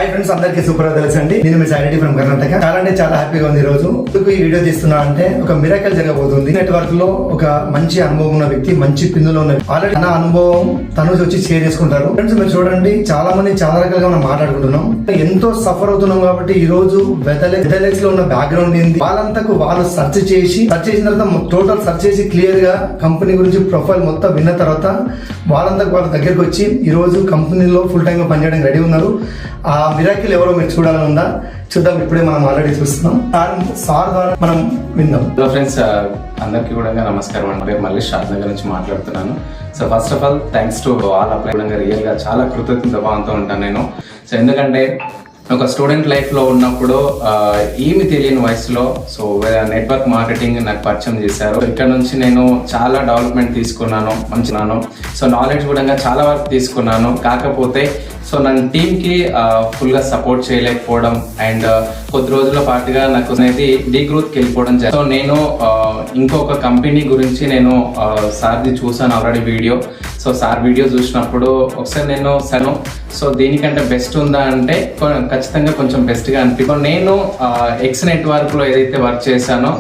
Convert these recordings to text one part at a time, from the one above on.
Hi friends, అందరికీ super గా తెలుసండి. నేను మీ సైడ్ ఫ్రమ్ కర్ణాటక. చాలా హ్యాపీగా ఉంది. ఈ రోజు ఈ వీడియో తీస్తున్నా అంటే ఒక మిరాకల్ జరగబోతుంది. నెట్వర్క్ లో ఒక మంచి అనుభవం ఉన్న వ్యక్తి, మంచి పిన్నులో ఉన్న ఆల్రెడీ నా అనుభవం తను వచ్చి షేర్ చేసుకుంటారు. ఫ్రెండ్స్ మీరు చూడండి, చాలా మంది చాలా రకాలుగా మనం మాట్లాడుకుంటున్నాం. ఎంతో సఫర్ అవుతున్నాం కాబట్టి ఈ రోజు వెదలెక్స్ లో ఉన్న బ్యాక్గ్రౌండ్ ఏంది, వాళ్ళంతకు వాళ్ళు సెర్చ్ చేసిన తర్వాత టోటల్ సెర్చ్ చేసి క్లియర్ గా కంపెనీ గురించి ప్రొఫైల్ మొత్తం విన్న తర్వాత వాళ్ళంతకు వాళ్ళ దగ్గరకు వచ్చి ఈ రోజు కంపెనీలో ఫుల్ టైమ్ గా పనిచేయడానికి రెడీ ఉన్నారు. ఆ మిరాకిల్ ఎవరో మీరు చూడాలని ఉందా? చూద్దాం. ఇప్పుడే మనం ఆల్రెడీ చూస్తున్నాం. సార్ ద్వారా మనం విందాం. హలో ఫ్రెండ్స్, అందరికీ కూడా నమస్కారం అండి. పేరు మళ్ళీ షాద్నగర్ నుంచి మాట్లాడుతున్నాను. So first of all thanks to all apply real గా చాలా కృతజ్ఞత భావంతో ఉంటాను నేను. సో ఎందుకంటే ఒక స్టూడెంట్ లైఫ్ లో ఉన్నప్పుడు ఏమి తెలియని వయసులో సో నెట్వర్క్ మార్కెటింగ్ నాకు పరిచయం చేశారు. ఇక్కడ నుంచి నేను చాలా డెవలప్మెంట్ తీసుకున్నాను, మంచినాను. సో నాలెడ్జ్ కూడా చాలా వరకు తీసుకున్నాను. కాకపోతే సో నన్ను టీమ్కి ఫుల్గా సపోర్ట్ చేయలేకపోవడం అండ్ కొద్ది రోజుల పాటుగా నాకు అనేది డీగ్రోత్కి వెళ్ళిపోవడం. సో నేను ఇంకొక కంపెనీ గురించి నేను సార్ది చూసాను already video. So sir video చూసినప్పుడు ఒకసారి నేను సో దీనికంటే బెస్ట్ ఉందా అంటే ఖచ్చితంగా కొంచెం బెస్ట్గా అనిపించింది. నేను ఎక్స్ నెట్వర్క్లో ఏదైతే వర్క్ చేశానో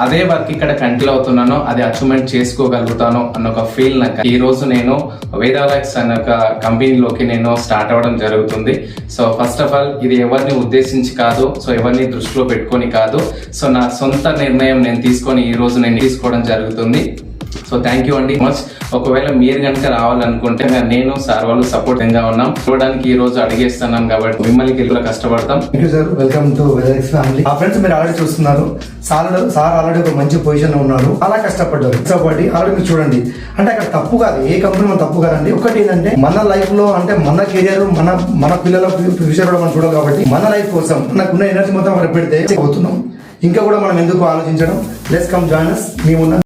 అదే వర్క్ ఇక్కడ కంటిన్యూ అవుతున్నానో అది అచీవ్మెంట్ చేసుకోగలుగుతాను అన్న ఒక ఫీల్ నాకు. ఈ రోజు నేను వేదాలక్స్ అనే ఒక కంపెనీలోకి నేను స్టార్ట్ అవ్వడం జరుగుతుంది. సో ఫస్ట్ ఆఫ్ ఆల్ ఇది ఎవరిని ఉద్దేశించి కాదు, సో ఎవరిని దృష్టిలో పెట్టుకొని కాదు. సో నా సొంత నిర్ణయం నేను తీసుకొని ఈ రోజు నేను తీసుకోవడం జరుగుతుంది. సో థ్యాంక్ యూ అండి మచ్. ఒకవేళ మీరు కనుక రావాలనుకుంటే నేను సార్ వాళ్ళు సపోర్టింగ్ గా ఉన్నాం. చూడడానికి ఈ రోజు అడిగేస్తున్నాం కాబట్టి మిమ్మల్ని కిలో కష్టపడతాం. Thank you sir. Welcome to వెదలెక్స్ ఫ్యామిలీ. ఆ ఫ్రెండ్స్ మీరు ఆల్రెడీ చూస్తున్నారు, సార్ ఆల్రెడీ ఒక మంచి పొజిషన్ లో ఉన్నారు. అలా కష్టపడ్డారు. ఆల్రెడీ మీరు చూడండి, అంటే అక్కడ తప్పు కాదు, ఏ కంపెనీ మన తప్పు కాదండి. ఒకటి ఏంటంటే మన లైఫ్ లో అంటే మన కెరియర్ మన పిల్లల ఫ్యూచర్ కూడా మనం చూడాలి. కాబట్టి మన లైఫ్ కోసం మనకున్న ఎనర్జీ మొత్తం అక్కడ పెడితే పోతున్నాం. ఇంకా కూడా మనం ఎందుకు ఆలోచించడం? Let's come join us. మేము